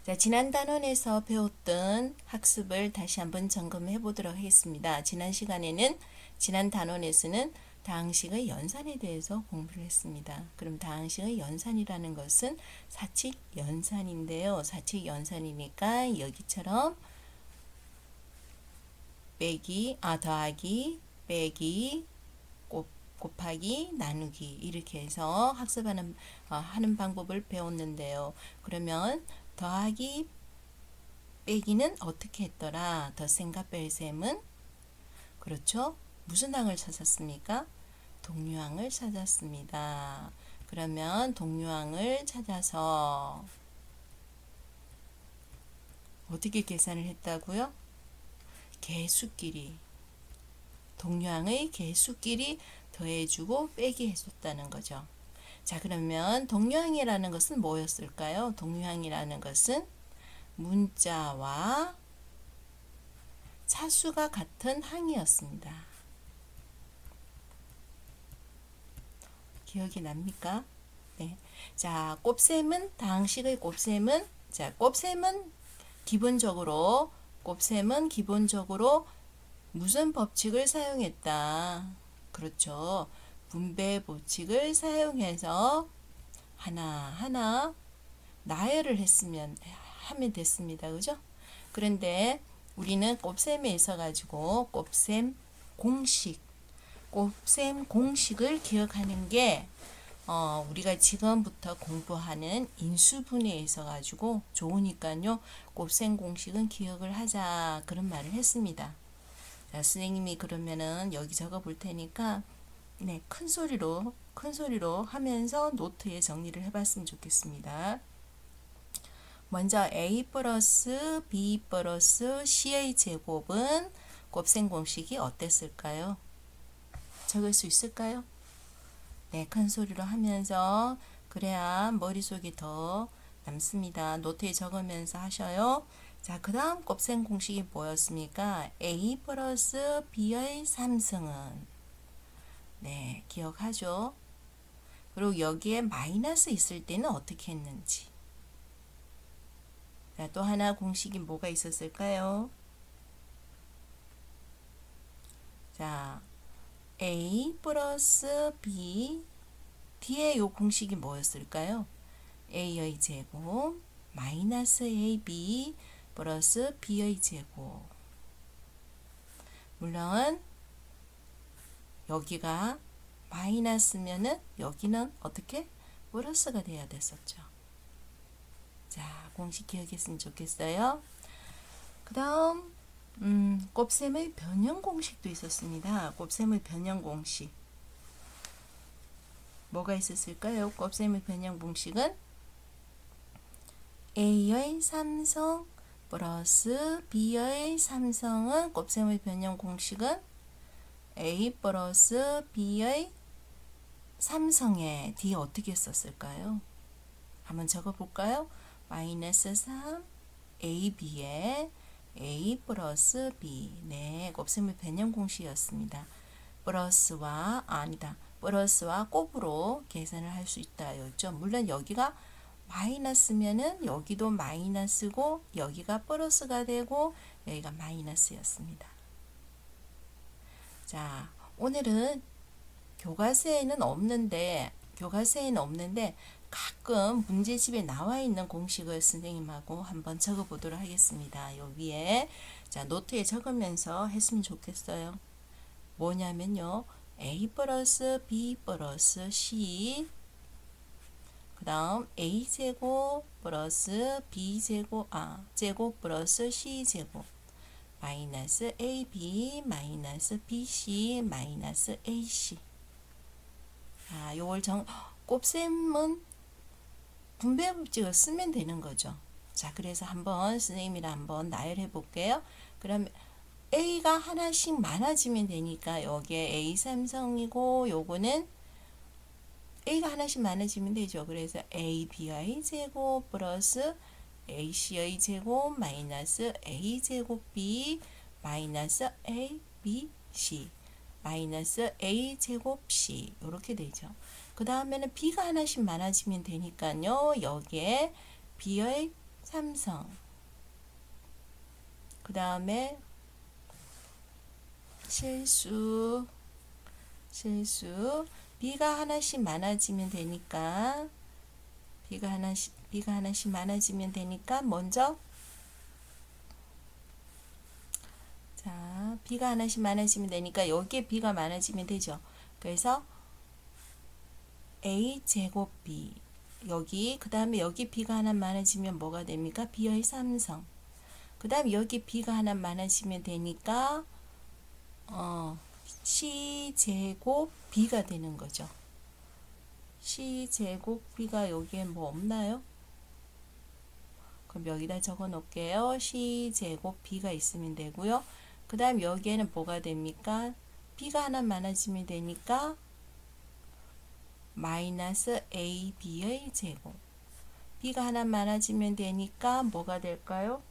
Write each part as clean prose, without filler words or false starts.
자, 지난 단원에서 배웠던 학습을 다시 한번 점검해 보도록 하겠습니다. 지난 단원에서는 다항식의 연산에 대해서 공부를 했습니다. 그럼 다항식의 연산이라는 것은 사칙 연산인데요. 사칙 연산이니까 여기처럼 더하기, 빼기, 곱하기, 나누기 이렇게 해서 하는 방법을 배웠는데요. 그러면 더하기, 빼기는 어떻게 했더라? 덧셈과 뺄셈은 그렇죠? 무슨 항을 찾았습니까? 동류항을 찾았습니다. 그러면 동류항을 찾아서 어떻게 계산을 했다고요? 개수끼리 동류항의 개수끼리 더해주고 빼기 해줬다는 거죠. 자, 그러면 동류항이라는 것은 뭐였을까요? 동류항이라는 것은 문자와 차수가 같은 항이었습니다. 기억이 납니까? 네. 자, 다항식의 곱셈은 기본적으로 무슨 법칙을 사용했다? 그렇죠. 분배 법칙을 사용해서 하나하나 나열을 하면 됐습니다. 그죠? 그런데 우리는 곱셈에 있어가지고 곱셈 공식을 기억하는 게 우리가 지금부터 공부하는 인수분해에 있어가지고 좋으니까요. 곱셈 공식은 기억을 하자 그런 말을 했습니다. 자, 선생님이 그러면은 여기 적어 볼 테니까 네, 큰 소리로 하면서 노트에 정리를 해봤으면 좋겠습니다. 먼저 a 플러스 b 플러스 c의 제곱은 곱셈 공식이 어땠을까요? 적을 수 있을까요? 네, 큰 소리로 하면서 그래야 머릿속이 더 남습니다. 노트에 적으면서 하셔요. 자, 그 다음 곱셈 공식이 뭐였습니까? a 플러스 b의 3승은 네, 기억하죠? 그리고 여기에 마이너스 있을 때는 어떻게 했는지. 자, 또 하나 공식이 뭐가 있었을까요? 자, a 플러스 b 뒤에 요 공식이 뭐였을까요? a의 제곱 마이너스 ab 플러스 b의 제곱. 물론 여기가 마이너스면은 여기는 어떻게? 플러스가 돼야 됐었죠. 자, 공식 기억했으면 좋겠어요. 그 다음 곱셈의 변형 공식도 있었습니다. 곱셈의 변형 공식 뭐가 있었을까요? 곱셈의 변형 공식은 a의 3성 플러스 b의 3성은 곱셈의 변형 공식은 a 플러스 b의 3성에 뒤에 어떻게 썼을까요? 한번 적어볼까요? 마이너스 3 ab에 a 플러스 b. 네, 곱셈의 변형 공식이었습니다. 플러스와 곱으로 계산을 할 수 있다였죠. 물론 여기가 마이너스면은 여기도 마이너스고 여기가 플러스가 되고 여기가 마이너스였습니다. 자, 오늘은 교과서에는 없는데 가끔 문제집에 나와 있는 공식을 선생님하고 한번 적어 보도록 하겠습니다. 여기에 자, 노트에 적으면서 했으면 좋겠어요. 뭐냐면요. a 플러스 b 플러스 c 그 다음 a제곱 플러스 제곱 플러스 c제곱 마이너스 ab 마이너스 bc 마이너스 ac. 자, 요걸 곱셈은 분배 법칙을 쓰면 되는 거죠. 자, 그래서 선생님이랑 한번 나열해 볼게요. 그럼 a가 하나씩 많아지면 되니까 여기에 a 삼성이고 요거는 a가 하나씩 많아지면 되죠. 그래서 ab의 제곱 플러스 ac의 제곱 마이너스 a 제곱 b 마이너스 abc 마이너스 a 제곱 c 이렇게 되죠. 그 다음에는 b가 하나씩 많아지면 되니까요. 여기에 b의 삼성. 그 다음에 실수. b가 하나씩 많아지면 되니까 b가 하나씩 많아지면 되니까 먼저 자, b가 하나씩 많아지면 되니까 여기에 b가 많아지면 되죠. 그래서 a 제곱 b 여기 그 다음에 여기 b가 하나 많아지면 뭐가 됩니까? b의 삼성. 그 다음 여기 b가 하나 많아지면 되니까 c 제곱 b가 되는 거죠. c 제곱 b가 여기에 뭐 없나요? 그럼 여기다 적어 놓을게요. c 제곱 b가 있으면 되고요. 그 다음 여기에는 뭐가 됩니까? b가 하나 많아지면 되니까 마이너스 ab의 제곱. b가 하나 많아지면 되니까 뭐가 될까요?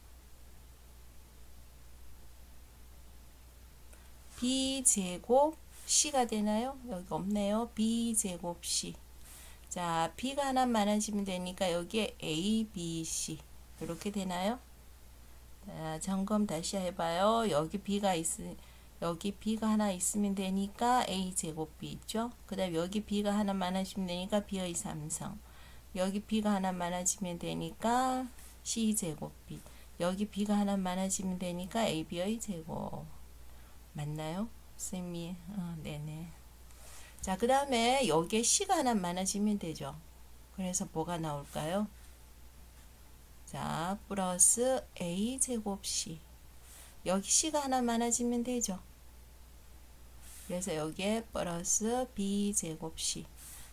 b제곱 c가 되나요? 여기 없네요. b제곱 c. 자, b가 하나 많아지면 되니까 여기에 a, b, c 이렇게 되나요? 자, 점검 다시 해봐요. 여기 b가 하나 있으면 되니까 a 제곱 b 있죠. 그 다음 여기 b가 하나 많아지면 되니까 b의 삼성. 여기 b가 하나 많아지면 되니까 c 제곱 b. 여기 b가 하나 많아지면 되니까 ab의 제곱. 맞나요? 쌤이 네네. 자, 그 다음에 여기에 c가 하나 많아지면 되죠. 그래서 뭐가 나올까요? 자, 플러스 a 제곱 c. 여기 c가 하나 많아지면 되죠. 그래서 여기에 플러스 b 제곱 c.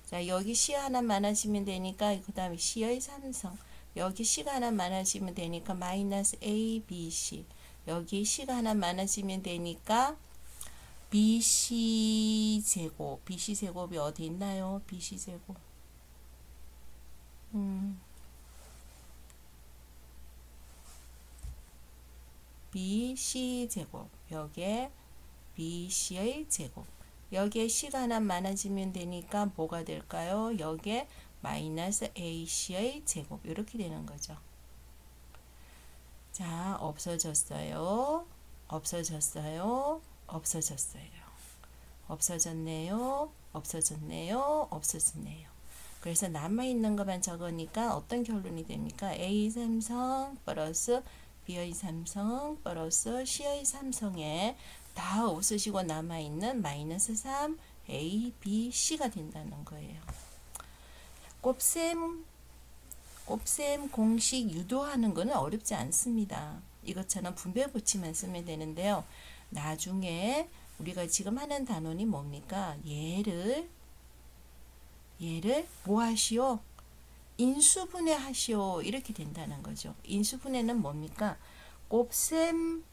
자, 여기 c 하나 많아지면 되니까 그 다음에 c의 삼성. 여기 c가 하나 많아지면 되니까 마이너스 a, b, c. 여기 c가 하나 많아지면 되니까 bc 제곱. bc 제곱이 어디 있나요? bc 제곱. bc 제곱. 여기에 bc의 제곱. 여기에 c가 하나 많아지면 되니까 뭐가 될까요? 여기에 마이너스 ac의 제곱. 이렇게 되는 거죠. 자, 없어졌어요. 없어졌어요. 없어졌네요. 없어졌네요. 그래서 남아있는 것만 적으니까 어떤 결론이 됩니까? A 삼성 플러스 B의 삼성 플러스 C의 삼성에 다 없으시고 남아있는 마이너스 3 A, B, C가 된다는 거예요. 곱셈 공식 유도하는 것은 어렵지 않습니다. 이것처럼 분배 법칙만 쓰면 되는데요. 나중에 우리가 지금 하는 단원이 뭡니까? 얘를 뭐 하시오? 인수분해 하시오. 이렇게 된다는 거죠. 인수분해는 뭡니까? 곱셈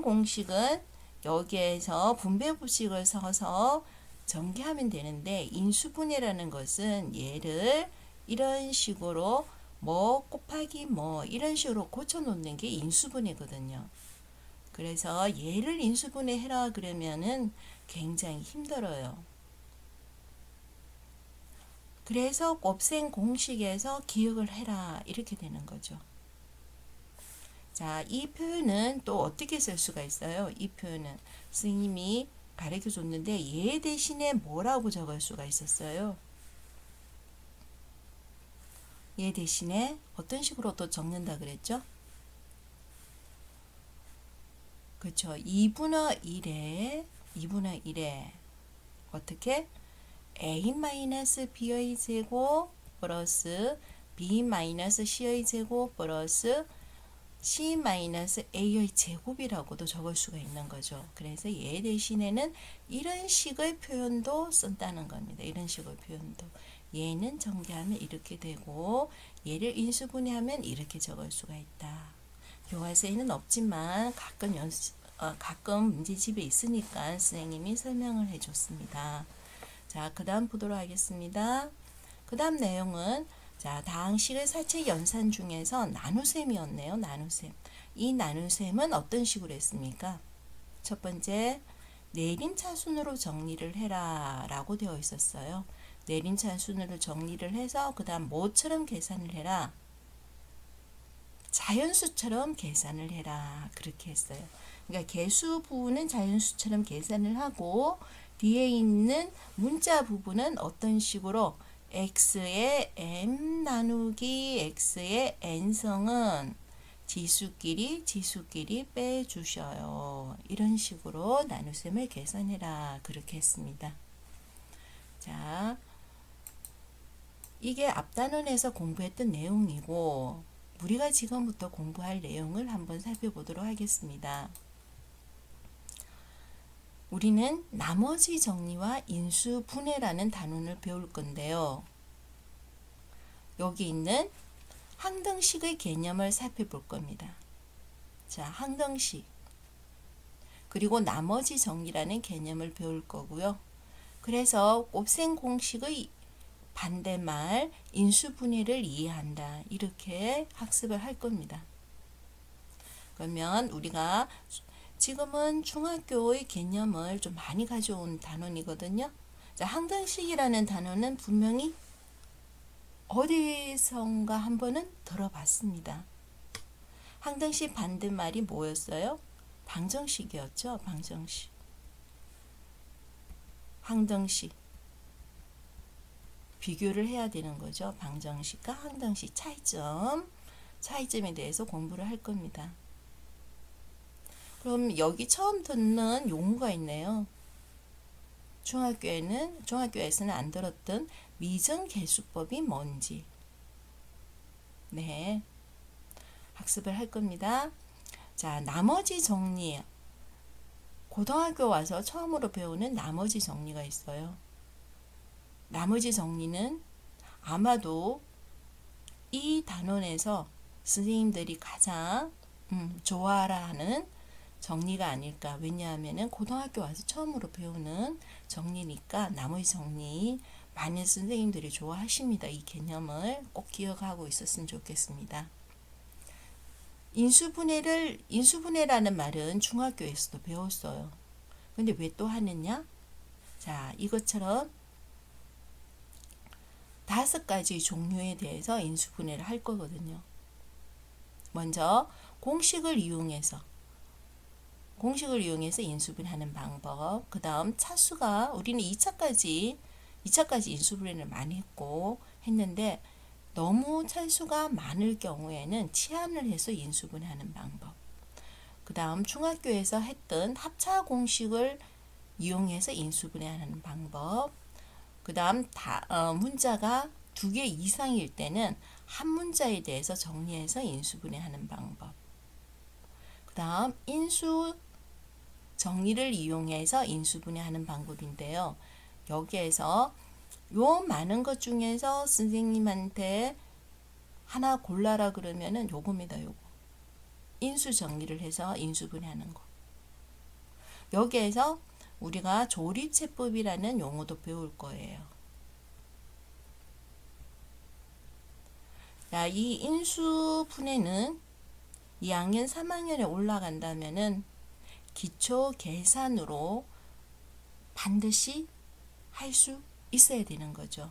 공식은 여기에서 분배 법칙을 써서 전개하면 되는데 인수분해라는 것은 얘를 이런 식으로 뭐 곱하기 뭐 이런 식으로 고쳐놓는 게 인수분해거든요. 그래서 얘를 인수분해 해라 그러면은 굉장히 힘들어요. 그래서 곱셈 공식에서 기억을 해라 이렇게 되는 거죠. 자, 이 표현은 또 어떻게 쓸 수가 있어요? 이 표현은 선생님이 가르쳐 줬는데 얘 대신에 뭐라고 적을 수가 있었어요? 얘 대신에 어떤 식으로 또 적는다 그랬죠? 그렇죠. 2분의 1에 어떻게? a-b의 제곱 플러스 b-c의 제곱 플러스 c-a의 제곱이라고도 적을 수가 있는 거죠. 그래서 얘 대신에는 이런 식의 표현도 쓴다는 겁니다. 이런 식의 표현도. 얘는 전개하면 이렇게 되고 얘를 인수분해하면 이렇게 적을 수가 있다. 교과서에는 없지만 가끔 문제집에 있으니까 선생님이 설명을 해줬습니다. 자, 그 다음 보도록 하겠습니다. 그 다음 내용은 자, 다항식의 사체 연산 중에서 나눗셈이었네요. 나눗셈. 이 나눗셈은 어떤 식으로 했습니까? 첫 번째, 내림차순으로 정리를 해라 라고 되어 있었어요. 내림차순으로 정리를 해서 그 다음 뭐처럼 계산을 해라? 자연수처럼 계산을 해라. 그렇게 했어요. 그러니까 개수 부분은 자연수처럼 계산을 하고 뒤에 있는 문자 부분은 어떤 식으로 x의 m 나누기 x의 n성은 지수끼리 빼주셔요. 이런 식으로 나눗셈을 계산해라. 그렇게 했습니다. 자, 이게 앞단원에서 공부했던 내용이고 우리가 지금부터 공부할 내용을 한번 살펴보도록 하겠습니다. 우리는 나머지 정리와 인수분해라는 단원을 배울 건데요. 여기 있는 항등식의 개념을 살펴볼 겁니다. 자, 항등식 그리고 나머지 정리라는 개념을 배울 거고요. 그래서 곱셈 공식의 반대말 인수분해를 이해한다. 이렇게 학습을 할 겁니다. 그러면 우리가 지금은 중학교의 개념을 좀 많이 가져온 단원이거든요. 자, 항등식이라는 단어는 분명히 어디선가 한 번은 들어봤습니다. 항등식 반대말이 뭐였어요? 방정식이었죠. 방정식. 항등식. 비교를 해야 되는 거죠. 방정식과 항등식 차이점에 대해서 공부를 할 겁니다. 그럼 여기 처음 듣는 용어가 있네요. 중학교에서는 안 들었던 미정계수법이 뭔지. 네. 학습을 할 겁니다. 자, 나머지 정리. 고등학교 와서 처음으로 배우는 나머지 정리가 있어요. 나머지 정리는 아마도 이 단원에서 선생님들이 가장 좋아라 하는 정리가 아닐까. 왜냐하면 고등학교 와서 처음으로 배우는 정리니까 나머지 정리 많은 선생님들이 좋아하십니다. 이 개념을 꼭 기억하고 있었으면 좋겠습니다. 인수분해라는 말은 중학교에서도 배웠어요. 근데 왜 또 하느냐? 자, 이것처럼 5가지 종류에 대해서 인수분해를 할 거거든요. 먼저 공식을 이용해서 인수분해하는 방법. 그 다음 차수가 우리는 2차까지 인수분해를 많이 했는데 너무 차수가 많을 경우에는 치환을 해서 인수분해하는 방법. 그 다음 중학교에서 했던 합차 공식을 이용해서 인수분해하는 방법. 그 다음 문자가 2개 이상일 때는 한 문자에 대해서 정리해서 인수분해하는 방법. 그 다음 인수 정리를 이용해서 인수분해하는 방법인데요. 여기에서 요 많은 것 중에서 선생님한테 하나 골라라 그러면은 요겁니다. 요거. 인수 정리를 해서 인수분해하는 거. 여기에서 우리가 조립제법이라는 용어도 배울 거예요. 자, 이 인수분해는 2학년, 3학년에 올라간다면은 기초 계산으로 반드시 할 수 있어야 되는 거죠.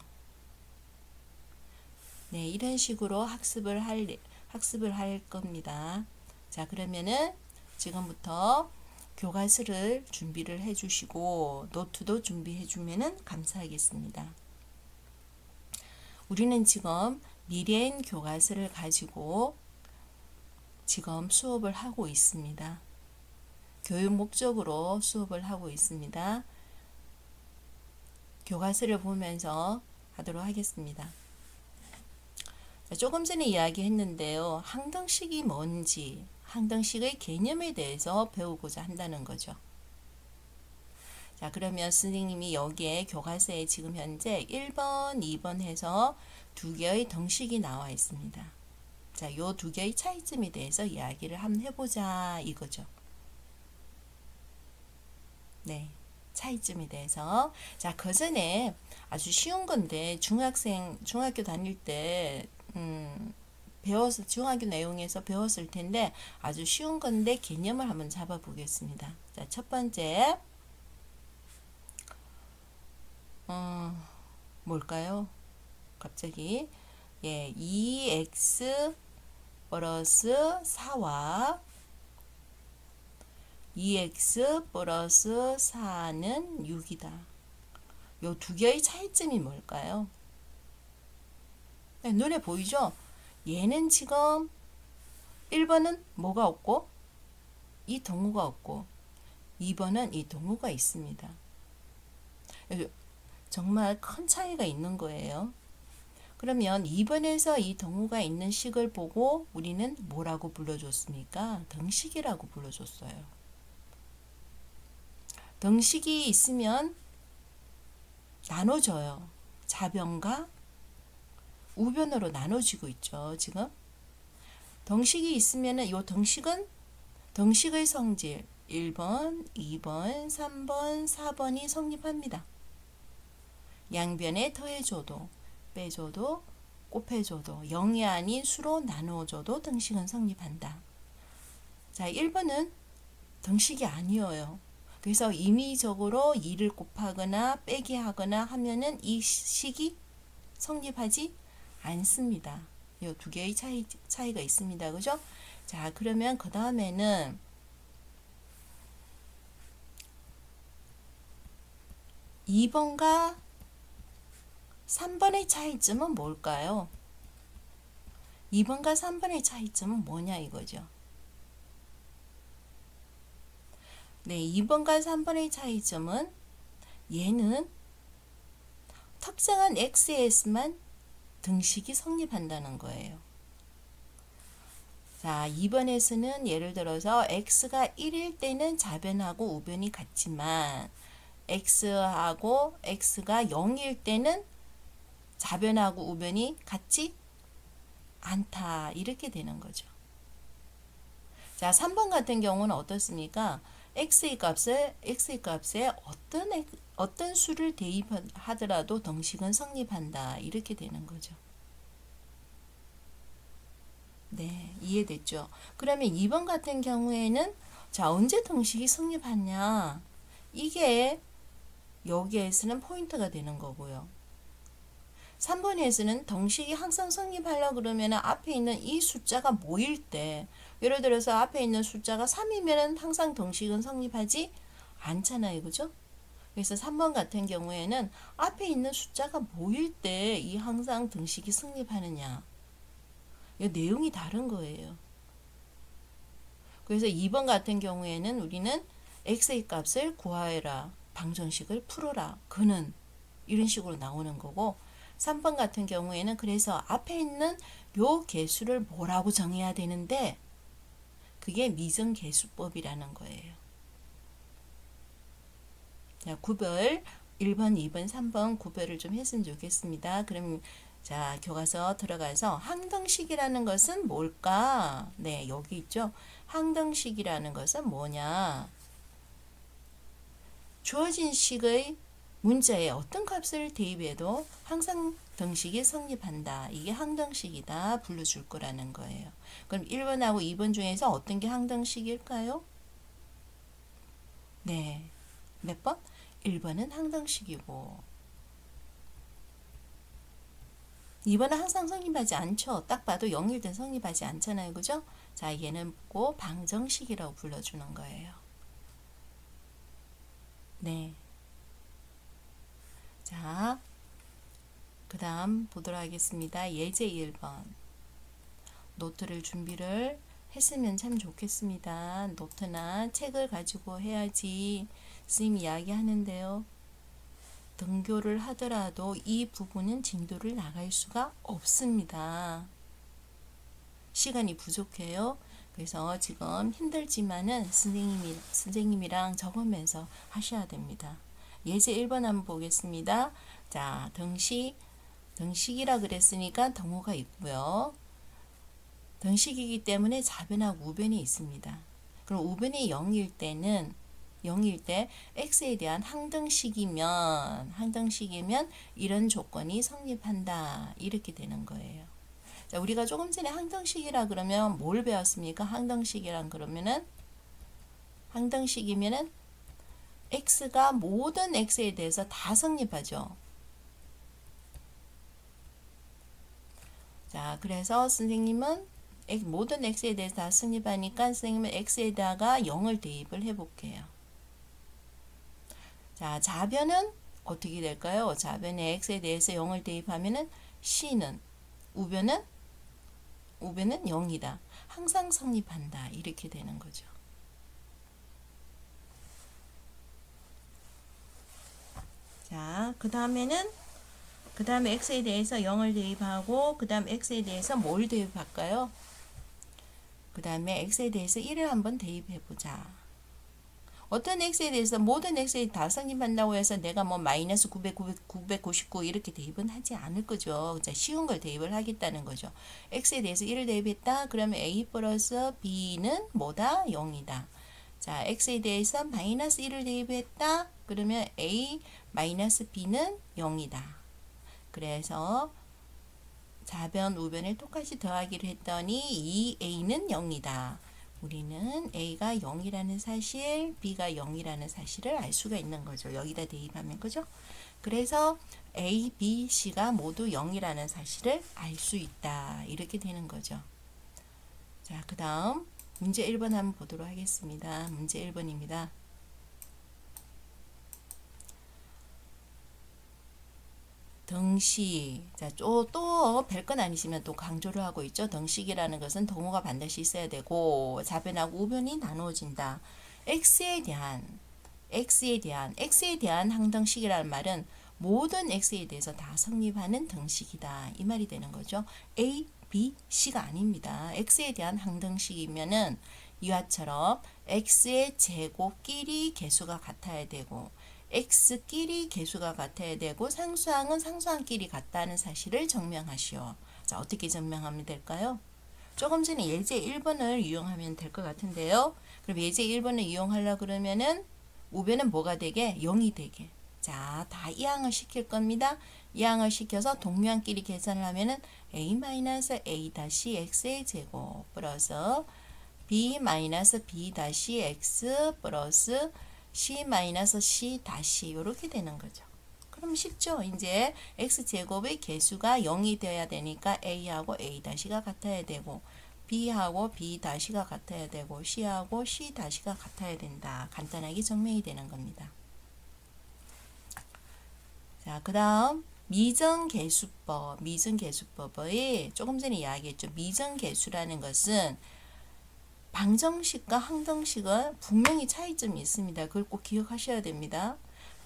네, 이런 식으로 학습을 할 겁니다. 자, 그러면은 지금부터 교과서를 준비를 해주시고 노트도 준비해 주면은 감사하겠습니다. 우리는 지금 미래인 교과서를 가지고 지금 수업을 하고 있습니다. 교육 목적으로 수업을 하고 있습니다. 교과서를 보면서 하도록 하겠습니다. 조금 전에 이야기했는데요. 항등식이 뭔지, 항등식의 개념에 대해서 배우고자 한다는 거죠. 자, 그러면 선생님이 여기에 교과서에 지금 현재 1번, 2번 해서 2개의 등식이 나와 있습니다. 자, 요 2개의 차이점에 대해서 이야기를 한번 해보자 이거죠. 네. 차이점에 대해서. 자, 그 전에 아주 쉬운 건데 중학교 다닐 때 중학교 내용에서 배웠을 텐데 아주 쉬운 건데 개념을 한번 잡아 보겠습니다. 자, 첫 번째 뭘까요? 갑자기 2x 플러스 4와 2x 플러스 4는 6이다. 요 두 개의 차이점이 뭘까요? 네, 눈에 보이죠? 얘는 지금 1번은 뭐가 없고 이 동호가 없고 2번은 이 동호가 있습니다. 정말 큰 차이가 있는 거예요. 그러면 2번에서 이 동호가 있는 식을 보고 우리는 뭐라고 불러줬습니까? 등식이라고 불러줬어요. 등식이 있으면 나눠져요. 좌변과 우변으로 나눠지고 있죠. 지금 등식이 있으면 이 등식은 등식의 성질 1번, 2번, 3번, 4번이 성립합니다. 양변에 더해줘도 빼줘도 곱해줘도 0이 아닌 수로 나누어줘도 등식은 성립한다. 자, 1번은 등식이 아니에요. 그래서 임의적으로 2를 곱하거나 빼기 하거나 하면은 이 식이 성립하지 않습니다. 이 두 개의 차이가 있습니다. 그죠? 자, 그러면 그 다음에는 2번과 3번의 차이점은 뭘까요? 2번과 3번의 차이점은 뭐냐 이거죠. 네, 2번과 3번의 차이점은 얘는 특정한 x에서만 등식이 성립한다는 거예요. 자, 2번에서는 예를 들어서 x가 1일 때는 좌변하고 우변이 같지만 x하고 x가 0일 때는 좌변하고 우변이 같지 않다. 이렇게 되는 거죠. 자, 3번 같은 경우는 어떻습니까? x의 값에 어떤 수를 대입하더라도 등식은 성립한다. 이렇게 되는 거죠. 네, 이해됐죠? 그러면 2번 같은 경우에는 자, 언제 등식이 성립하냐? 이게 여기에서는 포인트가 되는 거고요. 3번에서는 등식이 항상 성립하려고 그러면 앞에 있는 이 숫자가 모일 때, 예를 들어서 앞에 있는 숫자가 3이면 항상 등식은 성립하지 않잖아요. 그죠? 그래서 3번 같은 경우에는 앞에 있는 숫자가 모일 때 이 항상 등식이 성립하느냐. 이 내용이 다른 거예요. 그래서 2번 같은 경우에는 우리는 x의 값을 구하여라. 방정식을 풀어라. 그는 이런 식으로 나오는 거고 3번 같은 경우에는 그래서 앞에 있는 요 개수를 뭐라고 정해야 되는데 그게 미정계수법이라는 거예요. 자, 구별 1번, 2번, 3번 구별을 좀 했으면 좋겠습니다. 그럼 자, 교과서 들어가서 항등식이라는 것은 뭘까? 네, 여기 있죠. 항등식이라는 것은 뭐냐? 주어진 식의 문자에 어떤 값을 대입해도 항상 등식이 성립한다. 이게 항등식이다. 불러줄 거라는 거예요. 그럼 1번하고 2번 중에서 어떤 게 항등식일까요? 네. 몇 번? 1번은 항등식이고 2번은 항상 성립하지 않죠. 딱 봐도 0일 때 성립하지 않잖아요. 그죠? 자, 얘는 꼭 방정식이라고 불러주는 거예요. 네. 자, 그 다음 보도록 하겠습니다. 예제 1번. 노트를 준비를 했으면 참 좋겠습니다. 노트나 책을 가지고 해야지 선생님이 이야기하는데요. 등교를 하더라도 이 부분은 진도를 나갈 수가 없습니다. 시간이 부족해요. 그래서 지금 힘들지만은 선생님이랑 적으면서 하셔야 됩니다. 예제 1번 한번 보겠습니다. 자, 등식이라 그랬으니까 등호가 있고요. 등식이기 때문에 좌변하고 우변이 있습니다. 그럼 우변이 0일 때는 0일 때 x에 대한 항등식이면 이런 조건이 성립한다. 이렇게 되는 거예요. 자, 우리가 조금 전에 항등식이라 그러면 뭘 배웠습니까? 항등식이란 그러면은 항등식이면은 x가 모든 x에 대해서 다 성립하죠. 자, 그래서 선생님은 모든 x에 대해서 다 성립하니까 선생님은 x에다가 0을 대입을 해볼게요. 자, 좌변은 어떻게 될까요? 좌변에 x에 대해서 0을 대입하면은 c는 우변은 0이다. 항상 성립한다. 이렇게 되는 거죠. 자, 그 다음에 x에 대해서 0을 대입하고 그 다음 x에 대해서 뭘 대입할까요? 그 다음에 x에 대해서 1을 한번 대입해보자. 어떤 x에 대해서 모든 x에 다 성립한다고 해서 내가 뭐 마이너스 999 이렇게 대입은 하지 않을 거죠. 자, 쉬운 걸 대입을 하겠다는 거죠. x에 대해서 1을 대입했다. 그러면 a 플러스 b는 뭐다? 0이다. 자, x에 대해서 마이너스 1을 대입했다. 그러면 a 마이너스 b는 0이다. 그래서 좌변, 우변을 똑같이 더하기를 했더니 2a는 0이다. 우리는 a가 0이라는 사실, b가 0이라는 사실을 알 수가 있는 거죠. 여기다 대입하면, 그죠? 그래서 a, b, c가 모두 0이라는 사실을 알 수 있다. 이렇게 되는 거죠. 자, 그 다음 문제 1번 한번 보도록 하겠습니다. 문제 1번입니다. 덩식. 자, 또 별건 아니지만 또 강조를 하고 있죠. 덩식이라는 것은 동호가 반드시 있어야 되고 좌변하고 우변이 나누어진다. x에 대한 항등식이라는 말은 모든 x에 대해서 다 성립하는 등식이다. 이 말이 되는 거죠. a, b, c가 아닙니다. x에 대한 항등식이면은 이와처럼 x의 제곱끼리 개수가 같아야 되고 x끼리 개수가 같아야 되고 상수항은 상수항끼리 같다는 사실을 증명하시오. 자, 어떻게 증명하면 될까요? 조금 전에 예제 1번을 이용하면 될 것 같은데요. 그럼 예제 1번을 이용하려고 그러면은 우변은 뭐가 되게? 0이 되게. 자, 다 이항을 시킬 겁니다. 이항을 시켜서 동류항끼리 계산을 하면은 a-a-x의 제곱 플러스 b-b-x 플러스 c-c 다시 이렇게 되는 거죠. 그럼 쉽죠? 이제 x제곱의 개수가 0이 되어야 되니까 a하고 a-가 같아야 되고 b하고 b-가 같아야 되고 c하고 c-가 같아야 된다. 간단하게 증명이 되는 겁니다. 자, 그 다음 미정계수법의 조금 전에 이야기했죠. 미정계수라는 것은 방정식과 항등식은 분명히 차이점이 있습니다. 그걸 꼭 기억하셔야 됩니다.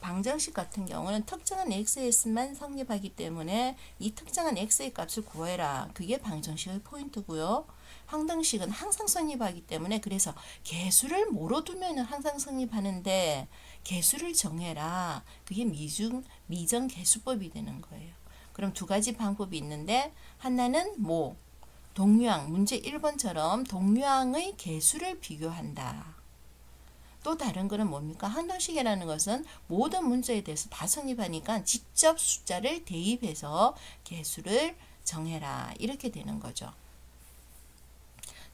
방정식 같은 경우는 특정한 xs만 성립하기 때문에 이 특정한 x의 값을 구해라. 그게 방정식의 포인트고요. 항등식은 항상 성립하기 때문에 그래서 개수를 뭐로 두면 항상 성립하는데 개수를 정해라. 그게 미정계수법이 되는 거예요. 그럼 두 가지 방법이 있는데 하나는 동류항, 문제 1번처럼 동류항의 개수를 비교한다. 또 다른 거는 뭡니까? 항등식이라는 것은 모든 문제에 대해서 다 성립하니까 직접 숫자를 대입해서 개수를 정해라. 이렇게 되는 거죠.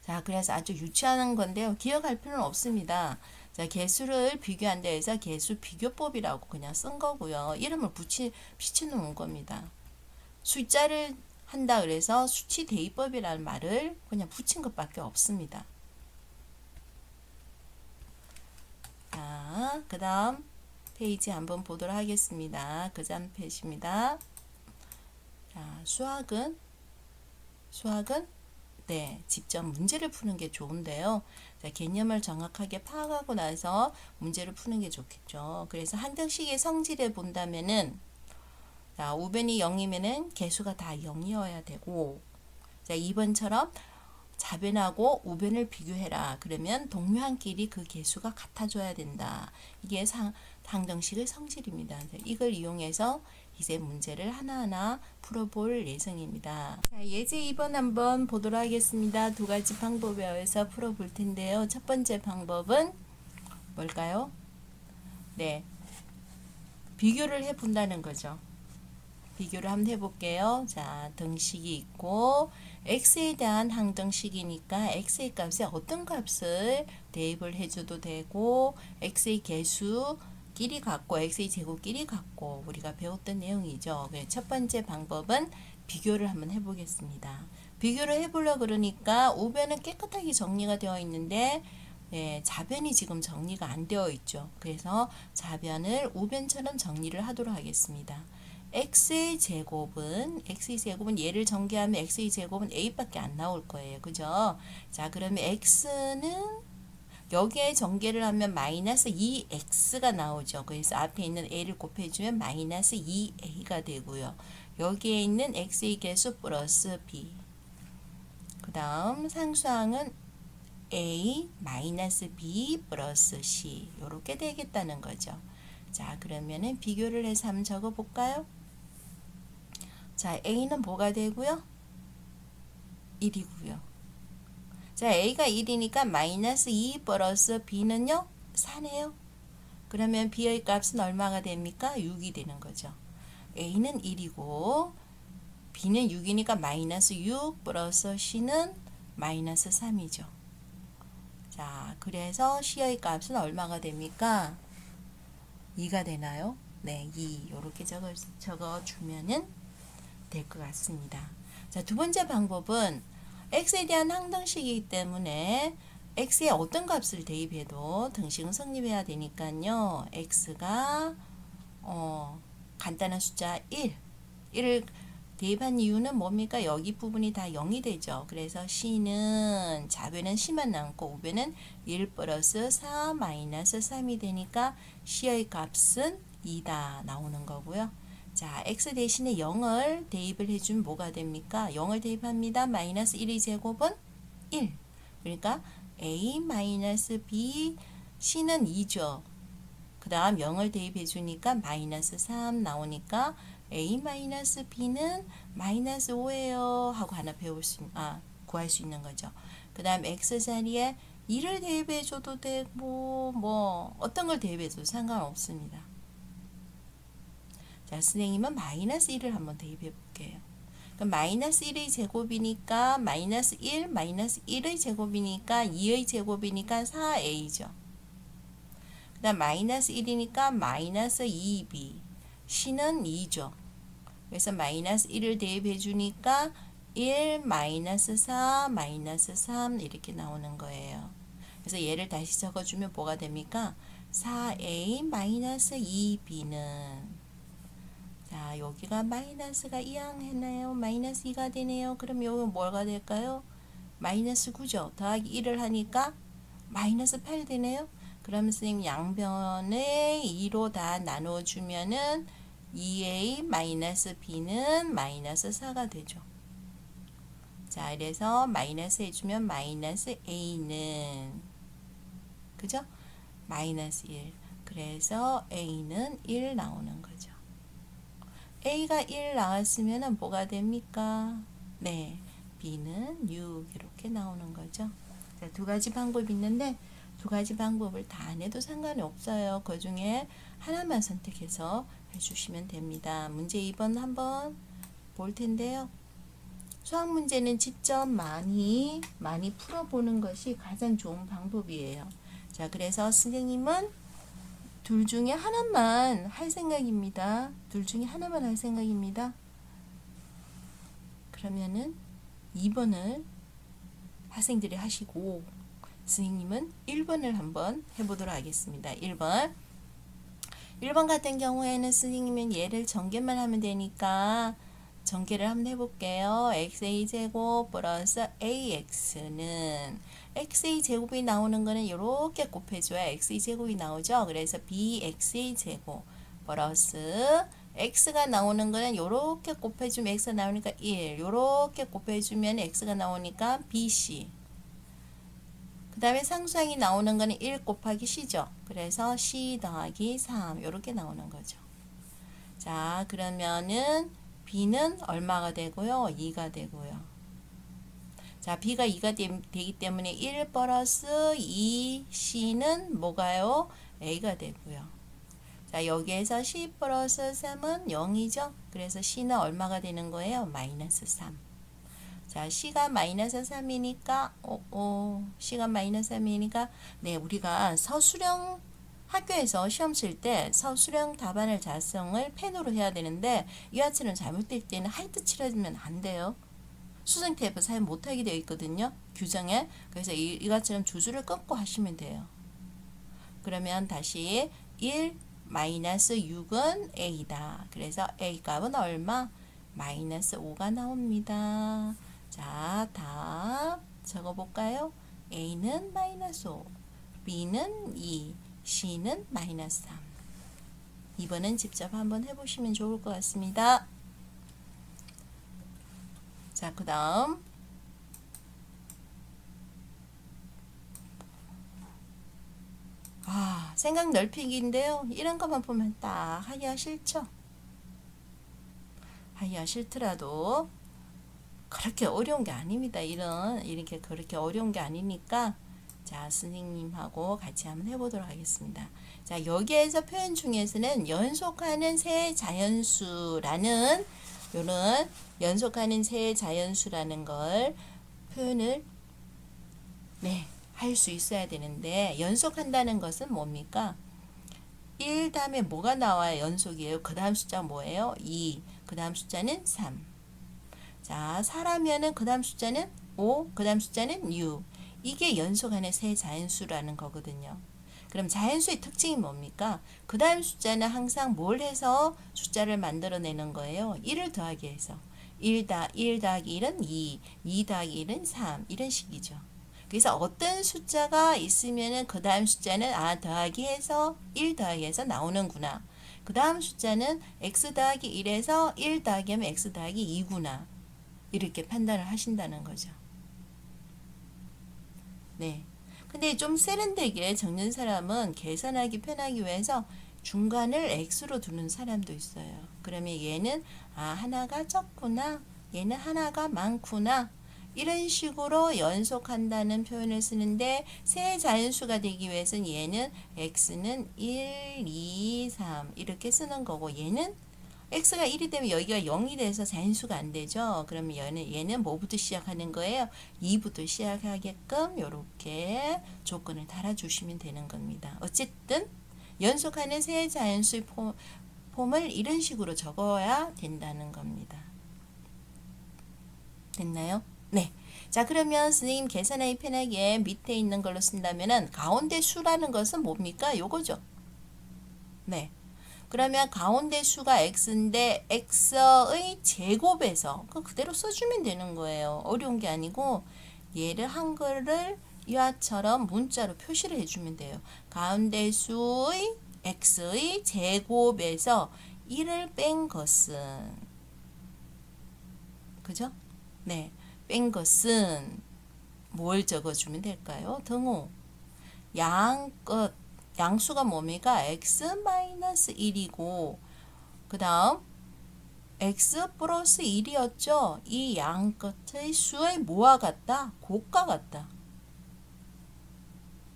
자, 그래서 아주 유치한 건데요. 기억할 필요는 없습니다. 자, 개수를 비교한다 해서 개수 비교법이라고 그냥 쓴 거고요. 이름을 붙여놓은 겁니다. 숫자를 한다 그래서 수치 대입법이라는 말을 그냥 붙인 것밖에 없습니다. 자, 그 다음 페이지 한번 보도록 하겠습니다. 그 다음 페이지입니다. 자, 수학은 네, 직접 문제를 푸는 게 좋은데요. 자, 개념을 정확하게 파악하고 나서 문제를 푸는 게 좋겠죠. 그래서 항등식의 성질을 본다면은 자, 우변이 0이면은 개수가 다 0이어야 되고 자, 2번처럼 좌변하고 우변을 비교해라. 그러면 동류항끼리 그 개수가 같아져야 된다. 이게 항등식의 성질입니다. 이걸 이용해서 이제 문제를 하나하나 풀어볼 예정입니다. 자, 예제 2번 한번 보도록 하겠습니다. 두 가지 방법에 의해서 풀어볼 텐데요. 첫 번째 방법은 뭘까요? 네, 비교를 해본다는 거죠. 비교를 한번 해볼게요. 자, 등식이 있고 x에 대한 항등식이니까 x의 값에 어떤 값을 대입을 해줘도 되고 x의 개수끼리 같고 x의 제곱끼리 같고 우리가 배웠던 내용이죠. 첫 번째 방법은 비교를 한번 해보겠습니다. 비교를 해보려 그러니까 우변은 깨끗하게 정리가 되어 있는데 좌변이 지금 정리가 안 되어 있죠. 그래서 좌변을 우변처럼 정리를 하도록 하겠습니다. x의 제곱은 얘를 전개하면 x의 제곱은 a밖에 안 나올 거예요. 그죠? 자, 그러면 x는 여기에 전개를 하면 마이너스 2x가 나오죠. 그래서 앞에 있는 a를 곱해주면 마이너스 2a가 되고요. 여기에 있는 x의 개수 플러스 b. 그 다음 상수항은 a 마이너스 b 플러스 c 이렇게 되겠다는 거죠. 자, 그러면은 비교를 해서 한번 적어 볼까요? 자, a는 뭐가 되고요? 1이고요. 자, a가 1이니까 마이너스 2 플러스 b는요? 4네요. 그러면 b의 값은 얼마가 됩니까? 6이 되는 거죠. a는 1이고 b는 6이니까 마이너스 6 플러스 c는 마이너스 3이죠. 자, 그래서 c의 값은 얼마가 됩니까? 2가 되나요? 네, 2 이렇게 적어주면은 될 것 같습니다. 자, 두 번째 방법은 x에 대한 항등식이기 때문에 x에 어떤 값을 대입해도 등식은 성립해야 되니까요. x가 간단한 숫자 1을 대입한 이유는 뭡니까? 여기 부분이 다 0이 되죠. 그래서 c는 좌변은 c만 남고 우변은 1 플러스 4 마이너스 3이 되니까 c의 값은 2다 나오는 거고요. 자, x 대신에 0을 대입을 해주면 뭐가 됩니까? 0을 대입합니다. 마이너스 1의 제곱은 1. 그러니까 a 마이너스 b c는 2죠. 그 다음 0을 대입해 주니까 마이너스 3 나오니까 a 마이너스 b는 마이너스 5예요 하고 하나 구할 수 있는 거죠. 그 다음 x 자리에 2를 대입해 줘도 되고 뭐 어떤 걸 대입해 줘도 상관없습니다. 자, 선생님은 마이너스 1을 한번 대입해 볼게요. 그럼 마이너스 1의 제곱이니까 마이너스 1, 마이너스 1의 제곱이니까 2의 제곱이니까 4a죠. 그 다음 마이너스 1이니까 마이너스 2b c는 2죠. 그래서 마이너스 1을 대입해 주니까 1 마이너스 4 마이너스 3 이렇게 나오는 거예요. 그래서 얘를 다시 적어주면 뭐가 됩니까? 4a 마이너스 2b는 자, 여기가 마이너스가 2항 했나요? 마이너스 2가 되네요. 그럼 여기 뭐가 될까요? 마이너스 9죠. 더하기 1을 하니까 마이너스 8 되네요. 그러면 선생님 양변에 2로 다 나눠주면은 2a 마이너스 b는 마이너스 4가 되죠. 자, 그래서 마이너스 해주면 마이너스 a는 그죠? 마이너스 1. 그래서 a는 1 나오는 거죠. a가 1 나왔으면 뭐가 됩니까? 네, b는 6 이렇게 나오는 거죠. 자, 두 가지 방법이 있는데 두 가지 방법을 다 안 해도 상관이 없어요. 그 중에 하나만 선택해서 해주시면 됩니다. 문제 2번 한번 볼 텐데요. 수학 문제는 직접 많이 풀어보는 것이 가장 좋은 방법이에요. 자, 그래서 선생님은 둘 중에 하나만 할 생각입니다. 둘 중에 하나만 할 생각입니다. 그러면은 2번을 학생들이 하시고 선생님은 1번을 한번 해보도록 하겠습니다. 1번 같은 경우에는 선생님은 얘를 전개만 하면 되니까 전개를 한번 해볼게요. xa 제곱 플러스 ax는 x의 제곱이 나오는 거는 이렇게 곱해줘야 x의 제곱이 나오죠. 그래서 bx의 제곱 플러스 x가 나오는 거는 이렇게 곱해주면 x가 나오니까 1 이렇게 곱해주면 x가 나오니까 bc 그 다음에 상수항이 나오는 거는 1 곱하기 c죠. 그래서 c 더하기 3 이렇게 나오는 거죠. 자, 그러면은 b는 얼마가 되고요? 2가 되고요. 자, b가 2가 되기 때문에 1 플러스 2 c는 뭐가요? a가 되고요. 자, 여기에서 c 플러스 3은 0이죠. 그래서 c는 얼마가 되는 거예요? 마이너스 3. 자, c가 마이너스 3이니까 c가 마이너스 3이니까 네, 우리가 서술형 학교에서 시험 칠 때 서술형 답안을 작성을 펜으로 해야 되는데 이하처럼 잘못될 때는 하이트 칠해주면 안 돼요. 수성 테이프 사용 못하게 되어 있거든요. 규정에. 그래서 이것처럼 주주를 끊고 하시면 돼요. 그러면 다시 1 마이너스 6은 A다. 그래서 A 값은 얼마? 마이너스 5가 나옵니다. 자, 답 적어볼까요? A는 마이너스 5, B는 2, C는 마이너스 3. 2번은 직접 한번 해보시면 좋을 것 같습니다. 자, 그 다음 생각 넓히기인데요. 이런 것만 보면 딱 하기가 싫죠. 하기가 싫더라도 그렇게 어려운 게 아닙니다. 이렇게 그렇게 어려운 게 아니니까 자, 선생님하고 같이 한번 해보도록 하겠습니다. 자, 여기에서 표현 중에서는 연속하는 세 자연수라는 요런 연속하는 세 자연수라는 걸 표현을 할 수 있어야 되는데 연속한다는 것은 뭡니까? 1 다음에 뭐가 나와야 연속이에요? 그 다음 숫자 뭐예요? 2. 그 다음 숫자는 3. 자, 4라면은 그 다음 숫자는 5. 그 다음 숫자는 6. 이게 연속하는 세 자연수라는 거거든요. 그럼 자연수의 특징이 뭡니까? 그 다음 숫자는 항상 뭘 해서 숫자를 만들어내는 거예요? 1을 더하기 해서. 1 더하기 1은 2. 2 더하기 1은 3. 이런 식이죠. 그래서 어떤 숫자가 있으면은 그 다음 숫자는 더하기 해서 1 더하기 해서 나오는구나. 그 다음 숫자는 x 더하기 1에서 1 더하기 하면 x 더하기 2구나. 이렇게 판단을 하신다는 거죠. 네. 근데 좀 세련되게 적는 사람은 계산하기 편하기 위해서 중간을 x로 두는 사람도 있어요. 그러면 얘는 하나가 적구나. 얘는 하나가 많구나. 이런 식으로 연속한다는 표현을 쓰는데 세 자연수가 되기 위해서는 얘는 x는 1, 2, 3 이렇게 쓰는 거고 얘는 x가 1이 되면 여기가 0이 돼서 자연수가 안 되죠. 그러면 얘는 뭐부터 시작하는 거예요? 2부터 시작하게끔 이렇게 조건을 달아주시면 되는 겁니다. 어쨌든 연속하는 세 자연수의 폼을 이런 식으로 적어야 된다는 겁니다. 됐나요? 네. 자, 그러면 선생님 계산하기 편하게 밑에 있는 걸로 쓴다면은 가운데 수라는 것은 뭡니까? 요거죠. 네. 그러면 가운데 수가 x인데 x의 제곱에서 그대로 써주면 되는 거예요. 어려운 게 아니고 얘를 한글을 이와처럼 문자로 표시를 해주면 돼요. 가운데 수의 x의 제곱에서 1을 뺀 것은 그죠? 네. 뺀 것은 뭘 적어주면 될까요? 등호. 양끝. 양수가 뭡니까? x-1이고 그 다음 x 플러스 1이었죠. 이 양끝의 수의 뭐와 같다? 곱과 같다.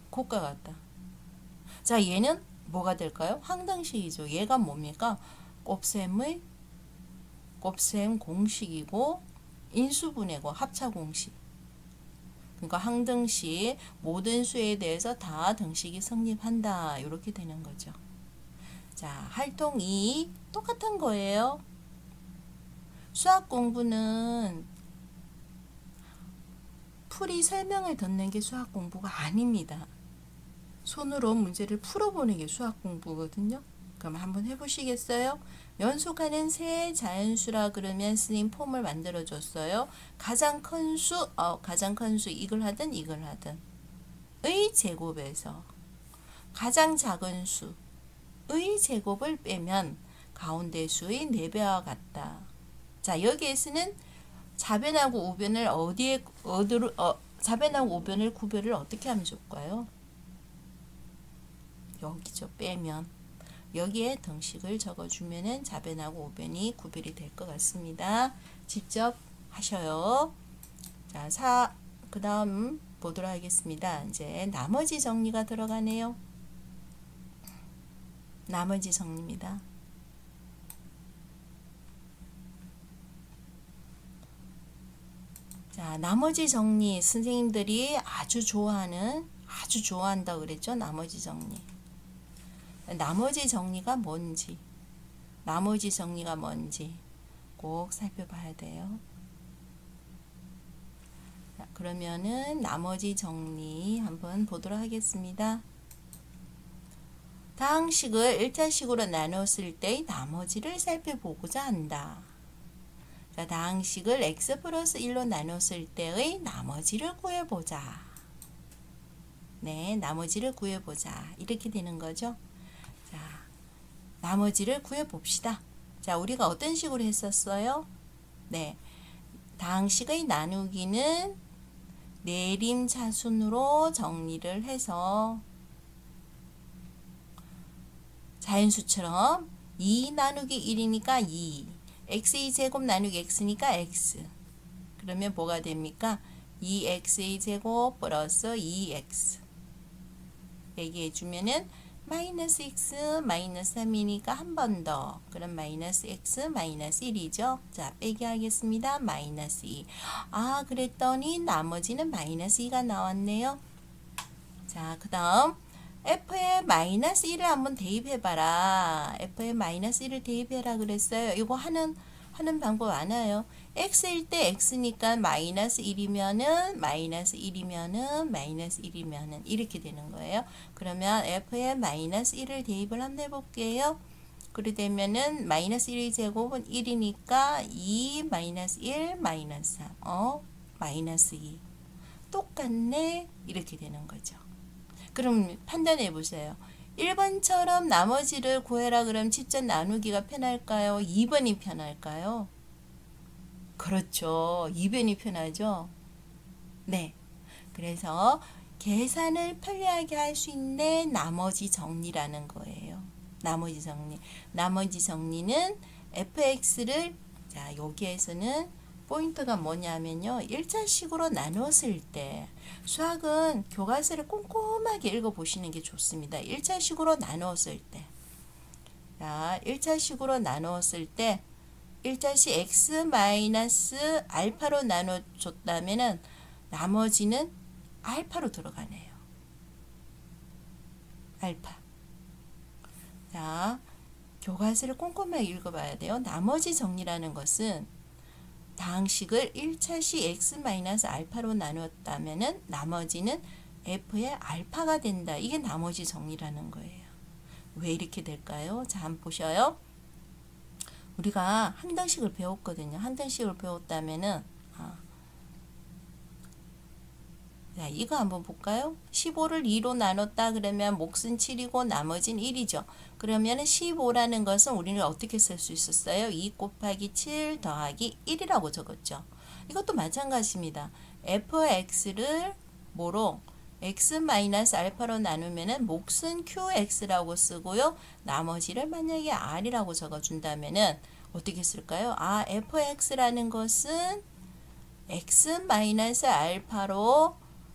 곱과 같다. 자, 얘는 뭐가 될까요? 항등식이죠. 얘가 뭡니까? 곱셈 공식이고 인수분해고 합차 공식. 그러니까 항등식 모든 수에 대해서 다 등식이 성립한다. 이렇게 되는 거죠. 자, 활동 2 똑같은 거예요. 수학 공부는 풀이 설명을 듣는 게 수학 공부가 아닙니다. 손으로 문제를 풀어보는 게 수학 공부거든요. 그럼 한번 해보시겠어요? 연속하는 세 자연수라 그러면 스님 폼을 만들어 줬어요. 가장 큰 수 이걸 하든 의 제곱에서 가장 작은 수의 제곱을 빼면 가운데 수의 4배와 같다. 자, 여기에서는 자변하고 우변을 자변하고 우변을 구별을 어떻게 하면 좋을까요? 여기죠. 빼면 여기에 등식을 적어주면은 자변하고 우변이 구별이 될 것 같습니다. 직접 하셔요. 자, 그 다음 보도록 하겠습니다. 이제 나머지 정리가 들어가네요. 나머지 정리입니다. 자, 나머지 정리 선생님들이 아주 좋아한다 그랬죠. 나머지 정리. 나머지 정리가 뭔지 꼭 살펴봐야 돼요. 그러면은 나머지 정리 한번 보도록 하겠습니다. 다항식을 1차식으로 나눴을 때의 나머지를 살펴보고자 한다. 자, 다항식을 x 플러스 1로 나눴을 때의 나머지를 구해보자. 네, 나머지를 구해보자. 이렇게 되는 거죠. 자, 나머지를 구해봅시다. 자, 우리가 어떤 식으로 했었어요? 네, 다항식의 나누기는 내림차순으로 정리를 해서 자연수처럼 2 나누기 1이니까 2, x의 제곱 나누기 x니까 x. 그러면 뭐가 됩니까? 2x의 제곱 플러스 2x. 얘기해 주면은 마이너스 x 마이너스 3이니까 한 번 더. 그럼 마이너스 x 마이너스 1이죠. 자, 빼기 하겠습니다. 마이너스 2. 아, 그랬더니 나머지는 마이너스 2가 나왔네요. 자, 그 다음 f에 마이너스 1을 한번 대입해봐라. f에 마이너스 1을 대입해라 그랬어요. 이거 하는 방법 많아요. x일 때 x니까 마이너스 1이면은 마이너스 1이면은 마이너스 1이면은 이렇게 되는 거예요. 그러면 f에 마이너스 1을 대입을 한번 해볼게요. 그래 되면은 마이너스 1의 제곱은 1이니까 2 마이너스 1 마이너스 3 마이너스 2 똑같네 이렇게 되는 거죠. 그럼 판단해 보세요. 1번처럼 나머지를 구해라 그러면 직접 나누기가 편할까요? 2번이 편할까요? 그렇죠. 2번이 편하죠. 네. 그래서 계산을 편리하게 할 수 있는 나머지 정리라는 거예요. 나머지 정리. 나머지 정리는 fx를 자, 여기에서는 포인트가 뭐냐면요. 1차식으로 나눴을 때 수학은 교과서를 꼼꼼하게 읽어보시는 게 좋습니다. 1차식으로 나눴을 때 자, 1차식으로 나눴을 때 1차식 x-알파로 나눠줬다면 나머지는 알파로 들어가네요. 알파. 자, 교과서를 꼼꼼하게 읽어봐야 돼요. 나머지 정리라는 것은 다항식을 1차식 x-알파로 나눴다면 나머지는 f의 알파가 된다. 이게 나머지 정리라는 거예요. 왜 이렇게 될까요? 자, 한번 보셔요. 우리가 항등식을 배웠거든요. 항등식을 배웠다면은 자, 이거 한번 볼까요? 15를 2로 나눴다 그러면 몫은 7이고 나머지는 1이죠. 그러면 15라는 것은 우리는 어떻게 쓸 수 있었어요? 2 곱하기 7 더하기 1이라고 적었죠. 이것도 마찬가지입니다. fx를 뭐로? x-알파로 나누면 몫은 qx라고 쓰고요. 나머지를 만약에 r이라고 적어준다면 어떻게 쓸까요? fx라는 것은 x-알파로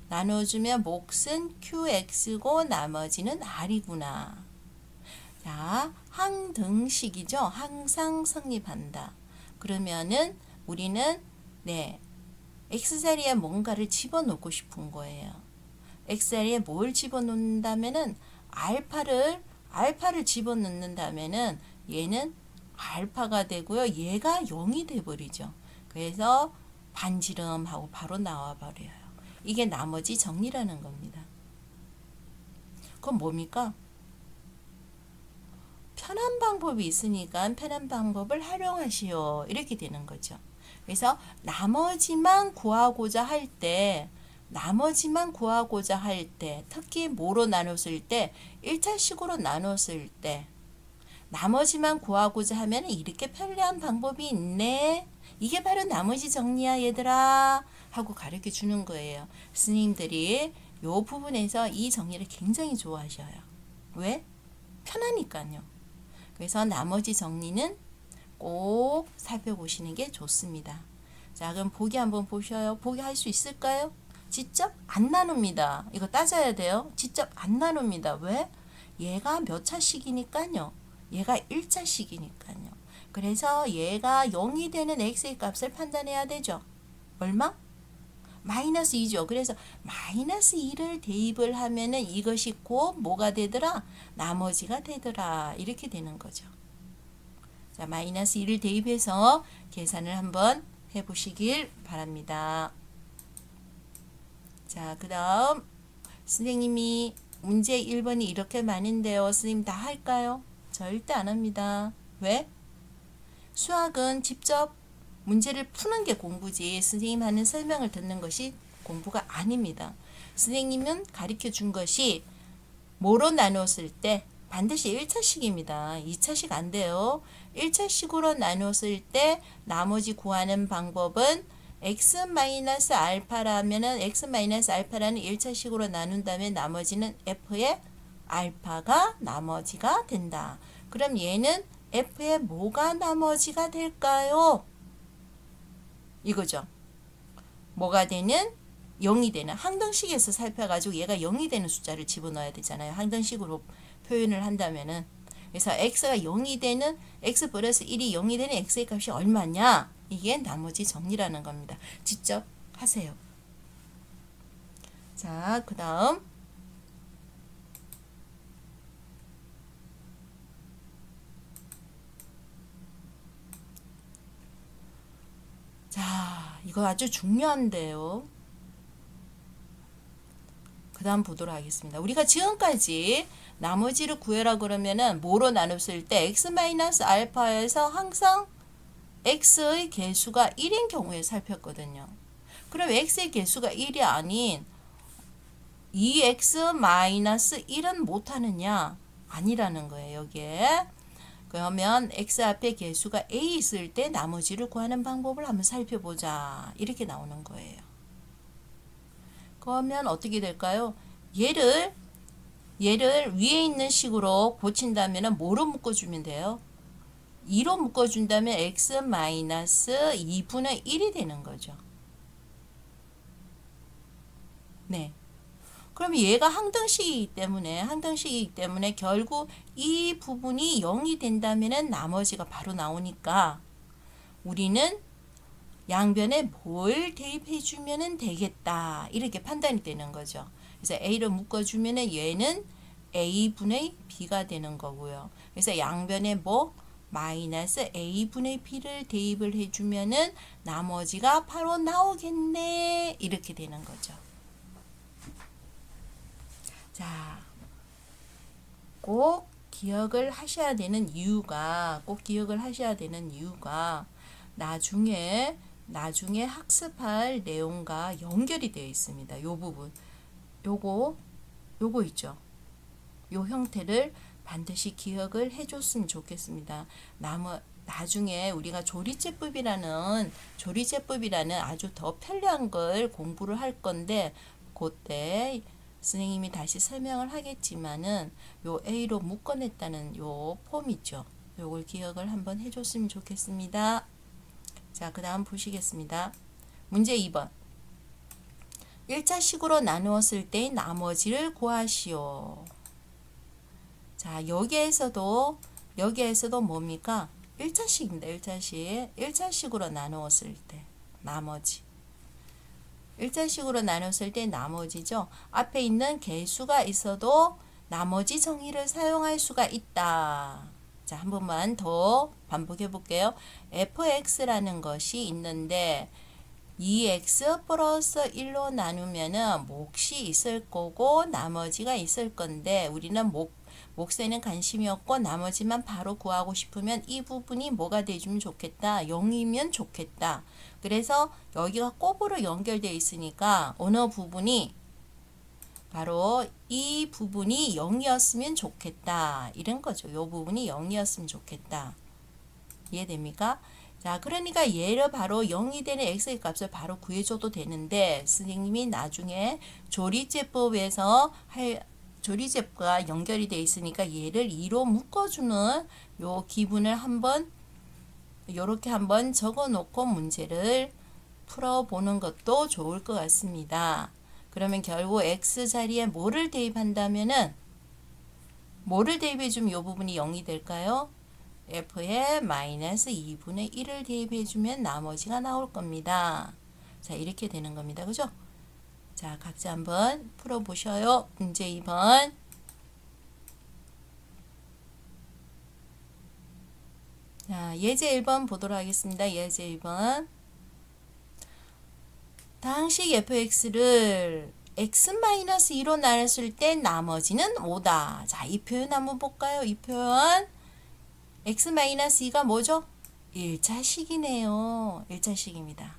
나눠주면 몫은 qx고 나머지는 r이구나. 자, 항등식이죠. 항상 성립한다. 그러면은 우리는 x자리에 뭔가를 집어넣고 싶은 거예요. x자리에 뭘 집어넣는다면은 알파를 집어넣는다면은 얘는 알파가 되고요. 얘가 0이 돼 버리죠. 그래서 반지름하고 바로 나와 버려요. 이게 나머지 정리라는 겁니다. 그건 뭡니까? 편한 방법이 있으니까 편한 방법을 활용하시오. 이렇게 되는 거죠. 그래서 나머지만 구하고자 할 때, 특히 뭐로 나눴을 때, 1차식으로 나눴을 때, 나머지만 구하고자 하면 이렇게 편리한 방법이 있네. 이게 바로 나머지 정리야 얘들아 하고 가르쳐 주는 거예요. 스님들이 요 부분에서 이 정리를 굉장히 좋아하셔요. 왜? 편하니까요. 그래서 나머지 정리는 꼭 살펴보시는 게 좋습니다. 자, 그럼 보기 한번 보셔요. 보기 할 수 있을까요? 직접 안 나눕니다. 이거 따져야 돼요. 직접 안 나눕니다. 왜? 얘가 몇 차식이니까요. 얘가 1차식이니까요. 그래서 얘가 0이 되는 x의 값을 판단해야 되죠. 얼마? 마이너스 2죠. 그래서 마이너스 2를 대입을 하면은 이것이 곧 뭐가 되더라? 나머지가 되더라. 이렇게 되는 거죠. 자, 마이너스 2를 대입해서 계산을 한번 해보시길 바랍니다. 자, 그 다음 선생님이 문제 1번이 이렇게 많은데요. 선생님 다 할까요? 절대 안 합니다. 왜? 수학은 직접 문제를 푸는 게 공부지 선생님 하는 설명을 듣는 것이 공부가 아닙니다. 선생님은 가르쳐 준 것이 뭐로 나누었을 때 반드시 1차식입니다. 2차식 안 돼요. 1차식으로 나누었을 때 나머지 구하는 방법은 x-알파라면은 x-알파라는 1차식으로 나눈다면 나머지는 f의 알파가 나머지가 된다. 그럼 얘는 f의 뭐가 나머지가 될까요? 이거죠. 뭐가 되는? 0이 되는 항등식에서 살펴가지고 얘가 0이 되는 숫자를 집어넣어야 되잖아요. 항등식으로 표현을 한다면은. 그래서 x가 0이 되는 x 플러스 1이 0이 되는 x의 값이 얼마냐? 이게 나머지 정리라는 겁니다. 직접 하세요. 자, 그 다음 자, 이거 아주 중요한데요. 그 다음 보도록 하겠습니다. 우리가 지금까지 나머지를 구해라 그러면은 뭐로 나눴을 때 x-알파에서 항상 x의 개수가 1인 경우에 살폈거든요. 그럼 x의 개수가 1이 아닌 2x-1은 못하느냐? 아니라는 거예요. 여기에. 그러면 x 앞에 개수가 a 있을 때 나머지를 구하는 방법을 한번 살펴보자. 이렇게 나오는 거예요. 그러면 어떻게 될까요? 얘를 위에 있는 식으로 고친다면 뭐로 묶어주면 돼요? 2로 묶어준다면 x-2분의 1이 되는 거죠. 네. 그럼 얘가 항등식이기 때문에 결국 이 부분이 0이 된다면 나머지가 바로 나오니까 우리는 양변에 뭘 대입해주면 되겠다. 이렇게 판단이 되는 거죠. 그래서 A를 묶어주면 얘는 A분의 B가 되는 거고요. 그래서 양변에 뭐? 마이너스 A분의 B를 대입을 해주면은 나머지가 바로 나오겠네. 이렇게 되는 거죠. 자, 꼭 기억을 하셔야 되는 이유가 나중에 학습할 내용과 연결이 되어 있습니다. 요 부분. 요거 있죠. 요 형태를 반드시 기억을 해줬으면 좋겠습니다. 나중에 우리가 조리제법이라는 아주 더 편리한 걸 공부를 할 건데 그때 선생님이 다시 설명을 하겠지만은 요 A로 묶어냈다는 요 폼 있죠. 요걸 기억을 한번 해줬으면 좋겠습니다. 자, 그 다음 보시겠습니다. 문제 2번. 1차식으로 나누었을 때의 나머지를 구하시오. 자, 여기에서도 뭡니까? 1차식입니다. 1차식으로 나누었을 때 나머지. 1차식으로 나눴을 때 나머지죠. 앞에 있는 개수가 있어도 나머지 정의를 사용할 수가 있다. 자, 한 번만 더 반복해 볼게요. fx라는 것이 있는데 2x 플러스 1로 나누면은 몫이 있을 거고 나머지가 있을 건데 우리는 몫에는 관심이 없고 나머지만 바로 구하고 싶으면 이 부분이 뭐가 돼주면 좋겠다. 0이면 좋겠다. 그래서 여기가 곱으로 연결되어 있으니까 어느 부분이 바로 이 부분이 0이었으면 좋겠다. 이런 거죠. 이 부분이 0이었으면 좋겠다. 이해됩니까? 자, 그러니까 얘를 바로 0이 되는 x의 값을 바로 구해줘도 되는데 선생님이 나중에 조리제법과 연결이 되어 있으니까 얘를 2로 묶어주는 요 기분을 요렇게 한번 적어 놓고 문제를 풀어보는 것도 좋을 것 같습니다. 그러면 결국 x 자리에 뭐를 대입한다면은 뭐를 대입해주면 이 부분이 0이 될까요? f에 마이너스 2분의 1을 대입해주면 나머지가 나올 겁니다. 자, 이렇게 되는 겁니다. 그죠? 자, 각자 한번 풀어보셔요. 문제 2번. 자, 예제 1번 보도록 하겠습니다. 예제 1번. 다항식 fx를 x-2로 나눴을 때 나머지는 5다. 자, 이 표현 한번 볼까요? 이 표현 x-2가 뭐죠? 1차식이네요. 1차식입니다.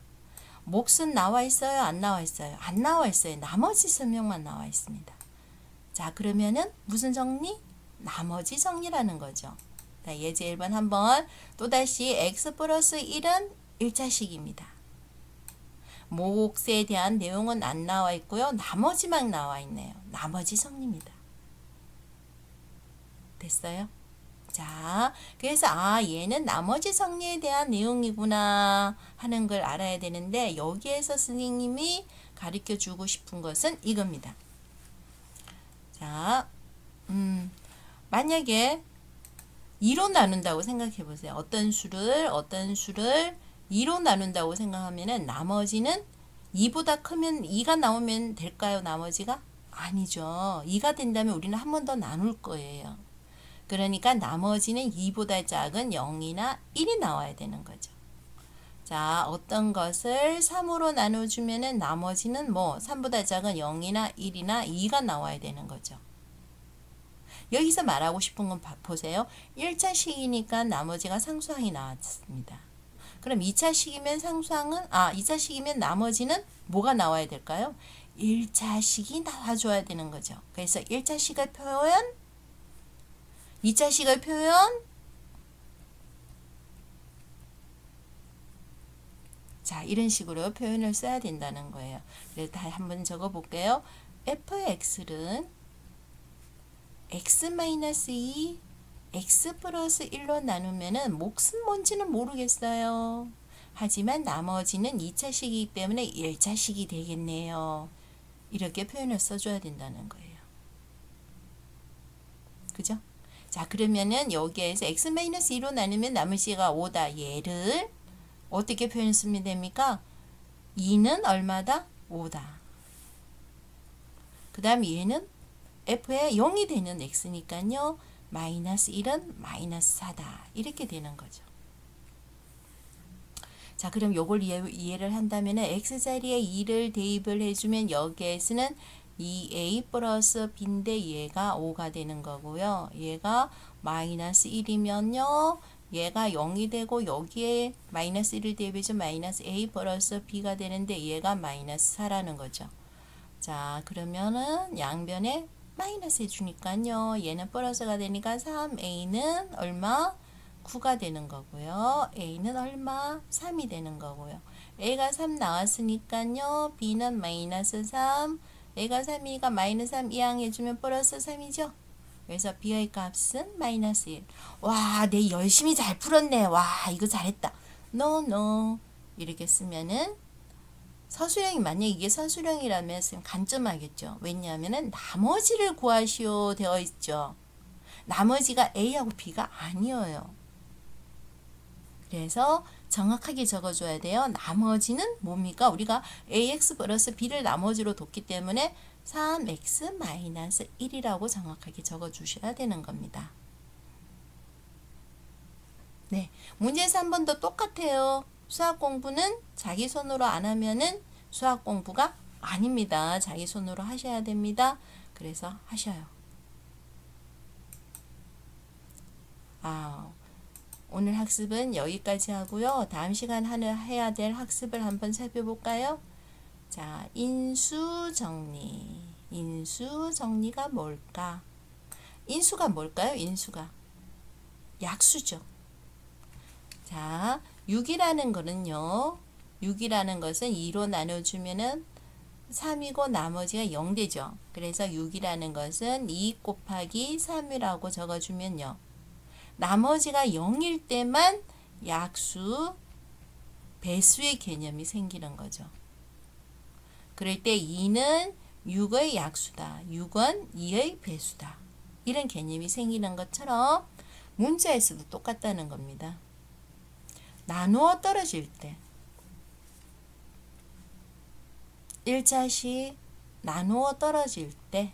몫은 나와 있어요? 안 나와 있어요? 안 나와 있어요. 나머지 설명만 나와 있습니다. 자, 그러면은 무슨 정리? 나머지 정리라는 거죠. 자, 예제 1번 한번 또다시 x 플러스 1은 1차식입니다. 몫에 대한 내용은 안 나와 있고요. 나머지만 나와 있네요. 나머지 정리입니다. 됐어요? 자, 그래서 얘는 나머지 정리에 대한 내용이구나 하는 걸 알아야 되는데 여기에서 선생님이 가르쳐 주고 싶은 것은 이겁니다. 자, 만약에 2로 나눈다고 생각해 보세요. 어떤 수를 2로 나눈다고 생각하면은 나머지는 2보다 크면 2가 나오면 될까요? 나머지가? 아니죠. 2가 된다면 우리는 한 번 더 나눌 거예요. 그러니까 나머지는 2보다 작은 0이나 1이 나와야 되는 거죠. 자, 어떤 것을 3으로 나눠주면은 나머지는 3보다 작은 0이나 1이나 2가 나와야 되는 거죠. 여기서 말하고 싶은 건 보세요. 1차식이니까 나머지가 상수항이 나왔습니다. 그럼 2차식이면 2차식이면 나머지는 뭐가 나와야 될까요? 1차식이 나와줘야 되는 거죠. 그래서 1차식의 표현, 2차식의 표현, 자, 이런 식으로 표현을 써야 된다는 거예요. 그래서 다시 한번 적어 볼게요. fx는 x-2 x 플러스 1로 나누면은 몫은 뭔지는 모르겠어요. 하지만 나머지는 2차식이기 때문에 1차식이 되겠네요. 이렇게 표현을 써줘야 된다는 거예요. 그죠? 자, 그러면은 여기에서 x-2로 나누면 남은 c가 5다. 얘를 어떻게 표현했으면 됩니까? 2는 얼마다? 5다. 그 다음 얘는 f에 0이 되는 x니까요. 마이너스 1은 마이너스 4다. 이렇게 되는 거죠. 자, 그럼 요걸 이해를 한다면 x자리에 2를 대입을 해주면 여기에서는 2a 플러스 b인데 얘가 5가 되는 거고요. 얘가 마이너스 1이면요. 얘가 0이 되고 여기에 마이너스 1을 대입해주면 마이너스 a 플러스 b가 되는데 얘가 마이너스 4라는 거죠. 자, 그러면은 양변에 마이너스 해주니까요. 얘는 플러스가 되니까 3a는 얼마? 9가 되는 거고요. a는 얼마? 3이 되는 거고요. a가 3 나왔으니까요. b는 마이너스 3, a가 3이니까 마이너스 3 이항해주면 플러스 3이죠. 그래서 b의 값은 마이너스 1. 와, 내 열심히 잘 풀었네. 와, 이거 잘했다. no. 이렇게 쓰면은 서술형이 만약 이게 서술형이라면 간점하겠죠. 왜냐하면 나머지를 구하시오 되어 있죠. 나머지가 A하고 B가 아니에요. 그래서 정확하게 적어줘야 돼요. 나머지는 뭡니까? 우리가 AX 플러스 B를 나머지로 뒀기 때문에 3X 마이너스 1이라고 정확하게 적어주셔야 되는 겁니다. 네, 문제에서 한 번 더 똑같아요. 수학 공부는 자기 손으로 안 하면은 수학 공부가 아닙니다. 자기 손으로 하셔야 됩니다. 그래서 하셔요. 오늘 학습은 여기까지 하고요. 다음 시간 해야 될 학습을 한번 살펴볼까요? 자, 인수정리. 인수정리가 뭘까? 인수가 뭘까요? 인수가 약수죠. 자, 6이라는 거는요. 6이라는 것은 2로 나눠주면은 3이고 나머지가 0 되죠. 그래서 6이라는 것은 2 곱하기 3이라고 적어주면요. 나머지가 0일 때만 약수, 배수의 개념이 생기는 거죠. 그럴 때 2는 6의 약수다. 6은 2의 배수다. 이런 개념이 생기는 것처럼 문자에서도 똑같다는 겁니다. 나누어 떨어질 때 1차식 나누어 떨어질 때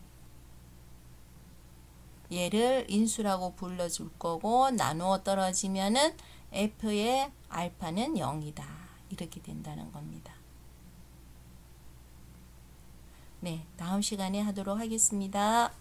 얘를 인수라고 불러줄 거고 나누어 떨어지면은 f의 알파는 0이다. 이렇게 된다는 겁니다. 다음 시간에 하도록 하겠습니다.